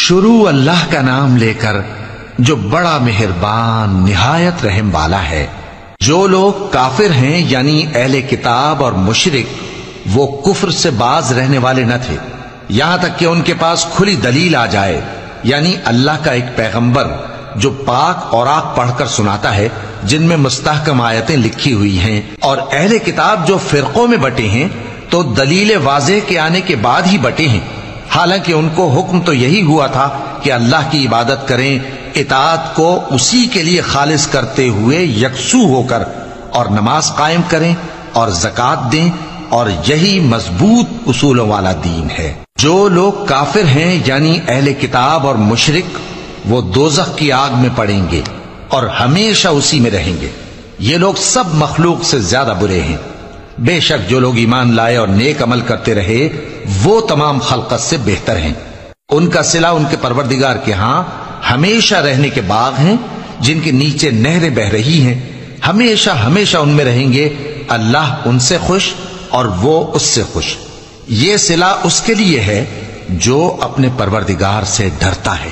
شروع اللہ کا نام لے کر جو بڑا مہربان نہایت رحم والا ہے۔ جو لوگ کافر ہیں یعنی اہل کتاب اور مشرک، وہ کفر سے باز رہنے والے نہ تھے یہاں تک کہ ان کے پاس کھلی دلیل آ جائے، یعنی اللہ کا ایک پیغمبر جو پاک اوراق پڑھ کر سناتا ہے جن میں مستحکم آیتیں لکھی ہوئی ہیں، اور اہل کتاب جو فرقوں میں بٹے ہیں تو دلیل واضح کے آنے کے بعد ہی بٹے ہیں، حالانکہ ان کو حکم تو یہی ہوا تھا کہ اللہ کی عبادت کریں، اطاعت کو اسی کے لیے خالص کرتے ہوئے یکسو ہو کر، اور نماز قائم کریں اور زکوٰۃ دیں، اور یہی مضبوط اصولوں والا دین ہے۔ جو لوگ کافر ہیں یعنی اہل کتاب اور مشرک، وہ دوزخ کی آگ میں پڑیں گے اور ہمیشہ اسی میں رہیں گے۔ یہ لوگ سب مخلوق سے زیادہ برے ہیں۔ بے شک جو لوگ ایمان لائے اور نیک عمل کرتے رہے وہ تمام خلقت سے بہتر ہیں۔ ان کا صلہ ان کے پروردگار کے ہاں ہمیشہ رہنے کے باغ ہیں جن کے نیچے نہریں بہ رہی ہیں، ہمیشہ ہمیشہ ان میں رہیں گے۔ اللہ ان سے خوش اور وہ اس سے خوش۔ یہ صلہ اس کے لیے ہے جو اپنے پروردگار سے ڈرتا ہے۔